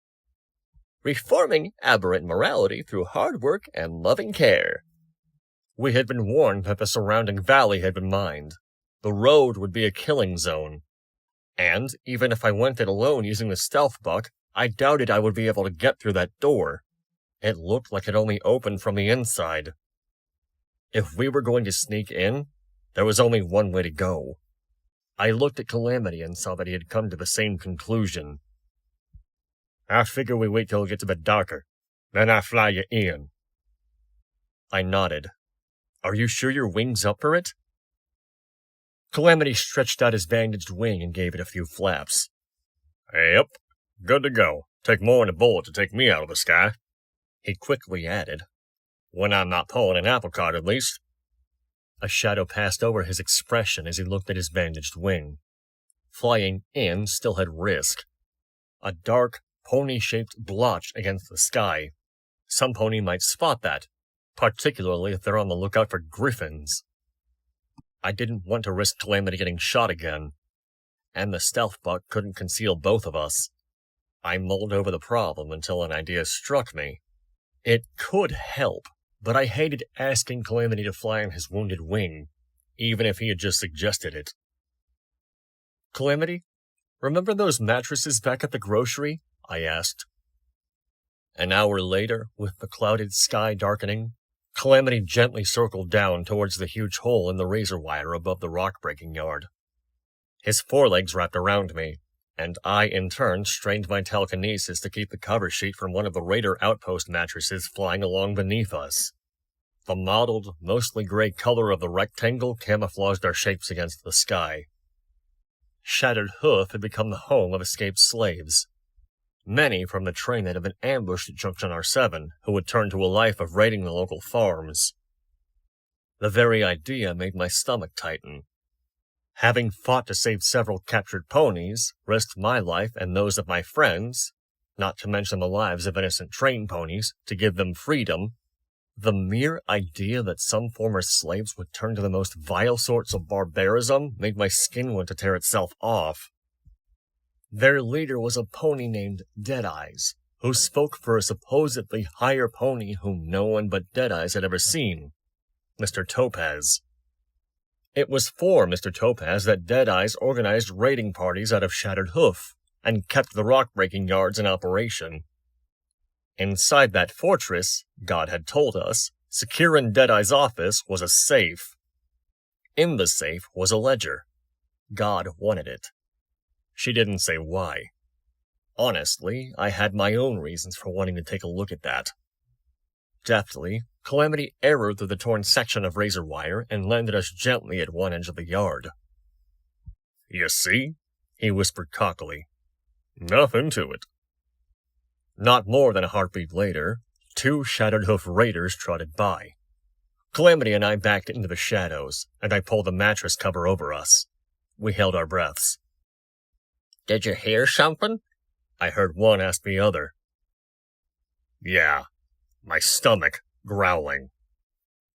Reforming aberrant morality through hard work and loving care. We had been warned that the surrounding valley had been mined. The road would be a killing zone. And, even if I went it alone using the stealth buck, I doubted I would be able to get through that door. It looked like it only opened from the inside. If we were going to sneak in, there was only one way to go. I looked at Calamity and saw that he had come to the same conclusion. I figure we wait till it gets a bit darker. Then I fly you in. I nodded. Are you sure your wing's up for it? Calamity stretched out his bandaged wing and gave it a few flaps. Yep, good to go. Take more than a bullet to take me out of the sky. He quickly added, when I'm not pulling an apple cart at least. A shadow passed over his expression as he looked at his bandaged wing. Flying in still had risk. A dark, pony-shaped blotch against the sky. Some pony might spot that, particularly if they're on the lookout for griffins. I didn't want to risk Calamity getting shot again, and the stealth buck couldn't conceal both of us. I mulled over the problem until an idea struck me. It could help, but I hated asking Calamity to fly on his wounded wing, even if he had just suggested it. Calamity, remember those mattresses back at the grocery? I asked. An hour later, with the clouded sky darkening, Calamity gently circled down towards the huge hole in the razor wire above the rock-breaking yard. His forelegs wrapped around me, and I, in turn, strained my telekinesis to keep the cover sheet from one of the Raider outpost mattresses flying along beneath us. The mottled, mostly gray color of the rectangle camouflaged our shapes against the sky. Shattered Hoof had become the home of escaped slaves. Many from the train that had been ambushed at Junction R7, who had turned to a life of raiding the local farms. The very idea made my stomach tighten. Having fought to save several captured ponies, risked my life and those of my friends, not to mention the lives of innocent train ponies, to give them freedom, the mere idea that some former slaves would turn to the most vile sorts of barbarism made my skin want to tear itself off. Their leader was a pony named Deadeyes, who spoke for a supposedly higher pony whom no one but Deadeyes had ever seen, Mr. Topaz. It was for Mr. Topaz that Deadeyes organized raiding parties out of Shattered Hoof, and kept the rock-breaking yards in operation. Inside that fortress, God had told us, secure in Deadeye's office was a safe. In the safe was a ledger. God wanted it. She didn't say why. Honestly, I had my own reasons for wanting to take a look at that. Deftly, Calamity arrowed through the torn section of razor wire and landed us gently at one edge of the yard. "You see?" he whispered cockily. "Nothing to it." Not more than a heartbeat later, 2 Shattered Hoof raiders trotted by. Calamity and I backed into the shadows, and I pulled the mattress cover over us. We held our breaths. "Did you hear something?" I heard one ask the other. "Yeah, my stomach growling."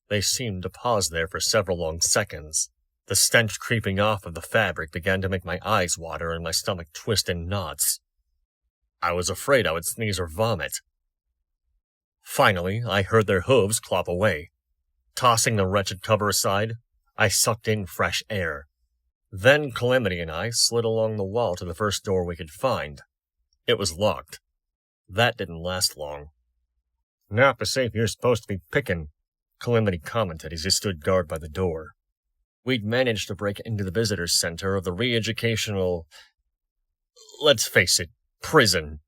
They seemed to pause there for several long seconds. The stench creeping off of the fabric began to make my eyes water and my stomach twist in knots. I was afraid I would sneeze or vomit. Finally, I heard their hooves clop away. Tossing the wretched cover aside, I sucked in fresh air. Then Calamity and I slid along the wall to the first door we could find. It was locked. That didn't last long. "Not the safe you're supposed to be picking," Calamity commented as he stood guard by the door. We'd managed to break into the visitors' center of the re-educational... let's face it, prison.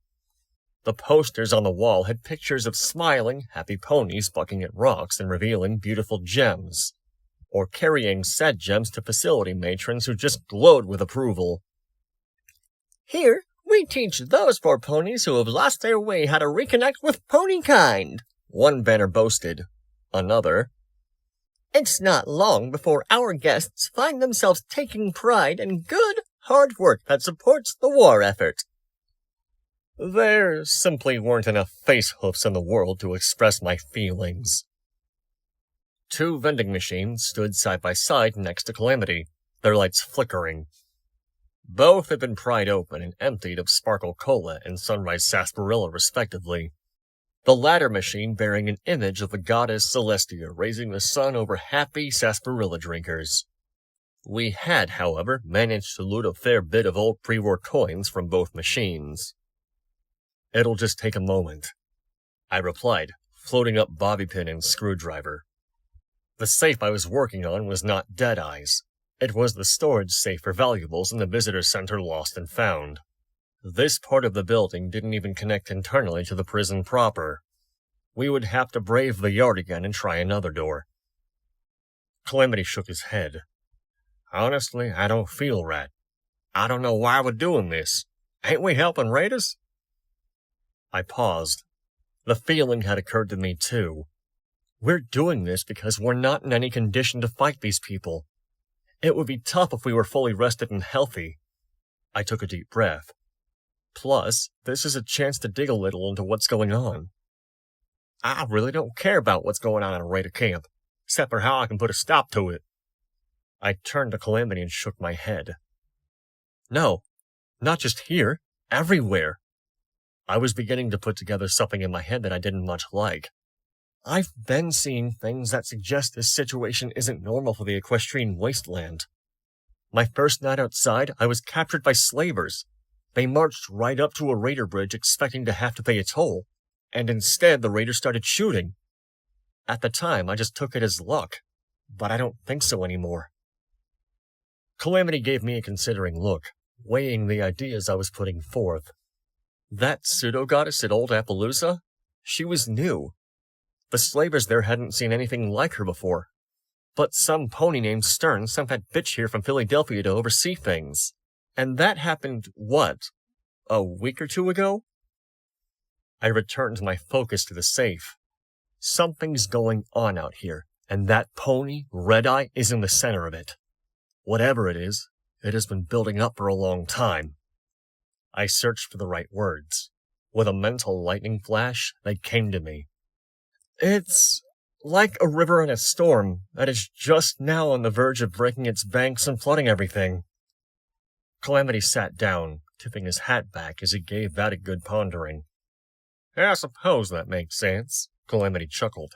The posters on the wall had pictures of smiling, happy ponies bucking at rocks and revealing beautiful gems, or carrying said gems to facility matrons who just glowed with approval. "Here, we teach those poor ponies who have lost their way how to reconnect with ponykind," one banner boasted. Another, "It's not long before our guests find themselves taking pride in good, hard work that supports the war effort." There simply weren't enough face hoofs in the world to express my feelings. 2 vending machines stood side by side next to Calamity, their lights flickering. Both had been pried open and emptied of Sparkle Cola and Sunrise Sarsaparilla, respectively. The latter machine bearing an image of the goddess Celestia raising the sun over happy sarsaparilla drinkers. We had, however, managed to loot a fair bit of old pre-war coins from both machines. "It'll just take a moment," I replied, floating up bobby pin and screwdriver. The safe I was working on was not Deadeye's. It was the storage safe for valuables in the visitor center Lost and Found. This part of the building didn't even connect internally to the prison proper. We would have to brave the yard again and try another door. Calamity shook his head. "Honestly, I don't feel right. I don't know why we're doing this. Ain't we helping raiders?" I paused. The feeling had occurred to me, too. We're doing this because we're not in any condition to fight these people. It would be tough if we were fully rested and healthy. I took a deep breath. Plus, this is a chance to dig a little into what's going on. I really don't care about what's going on in a raider camp, except for how I can put a stop to it. I turned to Calamity and shook my head. No, not just here, everywhere. I was beginning to put together something in my head that I didn't much like. I've been seeing things that suggest this situation isn't normal for the equestrian wasteland. My first night outside, I was captured by slavers. They marched right up to a raider bridge expecting to have to pay a toll, and instead the raiders started shooting. At the time, I just took it as luck, but I don't think so anymore. Calamity gave me a considering look, weighing the ideas I was putting forth. That pseudo-goddess at Old Appaloosa? She was new. The slavers there hadn't seen anything like her before. But some pony named Stern sent that bitch here from Philadelphia to oversee things. And that happened, what, a week or two ago? I returned my focus to the safe. Something's going on out here, and that pony, Red-Eye, is in the center of it. Whatever it is, it has been building up for a long time. I searched for the right words. With a mental lightning flash, they came to me. It's like a river in a storm that is just now on the verge of breaking its banks and flooding everything. Calamity sat down, tipping his hat back as he gave that a good pondering. I suppose that makes sense, Calamity chuckled.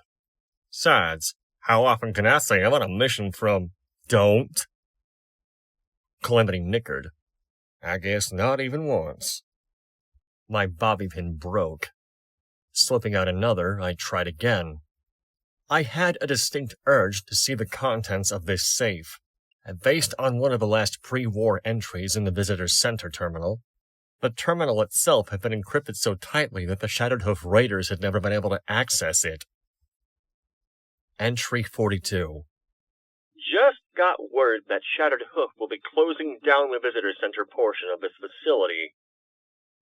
Besides, how often can I say I'm on a mission from... Don't? Calamity nickered. I guess not even once. My bobby pin broke. Slipping out another, I tried again. I had a distinct urge to see the contents of this safe, and based on one of the last pre-war entries in the visitor's center terminal. The terminal itself had been encrypted so tightly that the Shattered Hoof Raiders had never been able to access it. Entry 42. Just got word that Shattered Hoof will be closing down the visitor center portion of this facility.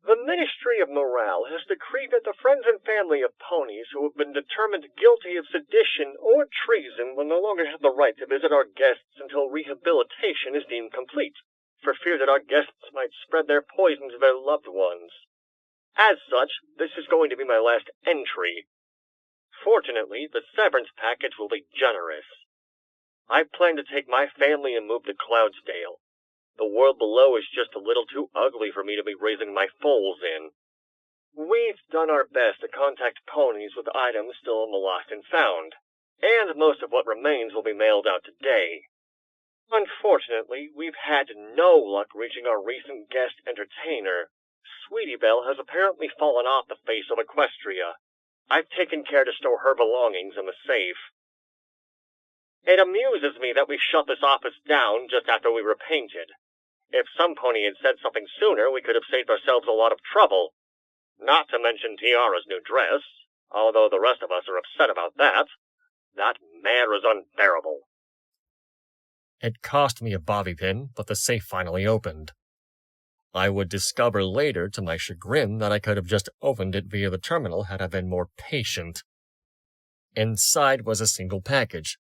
The Ministry of Morale has decreed that the friends and family of ponies who have been determined guilty of sedition or treason will no longer have the right to visit our guests until rehabilitation is deemed complete, for fear that our guests might spread their poison to their loved ones. As such, this is going to be my last entry. Fortunately, the severance package will be generous. I plan to take my family and move to Cloudsdale. The world below is just a little too ugly for me to be raising my foals in. We've done our best to contact ponies with items still in the lost and found, and most of what remains will be mailed out today. Unfortunately, we've had no luck reaching our recent guest entertainer. Sweetie Belle has apparently fallen off the face of Equestria. I've taken care to store her belongings in the safe. It amuses me that we shut this office down just after we were painted. If some pony had said something sooner, we could have saved ourselves a lot of trouble. Not to mention Tiara's new dress, although the rest of us are upset about that. That mare is unbearable. It cost me a bobby pin, but the safe finally opened. I would discover later, to my chagrin, that I could have just opened it via the terminal had I been more patient. Inside was a single package.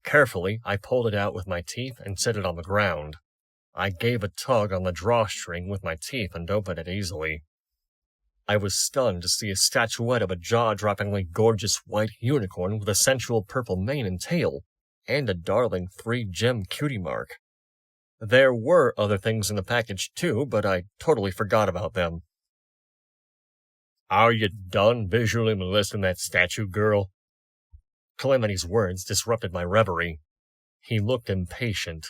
Carefully, I pulled it out with my teeth and set it on the ground. I gave a tug on the drawstring with my teeth and opened it easily. I was stunned to see a statuette of a jaw-droppingly gorgeous white unicorn with a sensual purple mane and tail, and a darling 3-gem cutie mark. There were other things in the package too, but I totally forgot about them. Are you done visually molesting that statue, girl? Calamity's words disrupted my reverie. He looked impatient.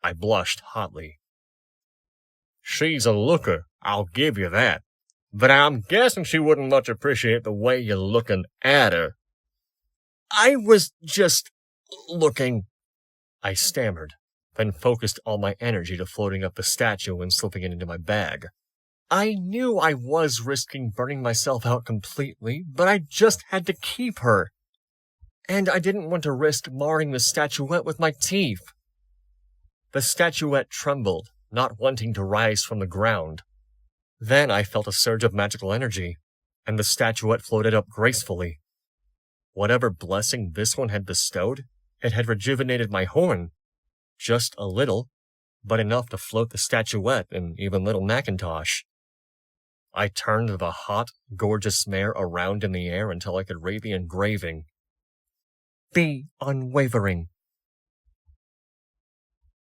I blushed hotly. She's a looker, I'll give you that. But I'm guessing she wouldn't much appreciate the way you're looking at her. I was just looking, I stammered, then focused all my energy to floating up the statue and slipping it into my bag. I knew I was risking burning myself out completely, but I just had to keep her. And I didn't want to risk marring the statuette with my teeth. The statuette trembled, not wanting to rise from the ground. Then I felt a surge of magical energy, and the statuette floated up gracefully. Whatever blessing this one had bestowed, it had rejuvenated my horn. Just a little, but enough to float the statuette and even little Macintosh. I turned the hot, gorgeous mare around in the air until I could read the engraving. Be unwavering.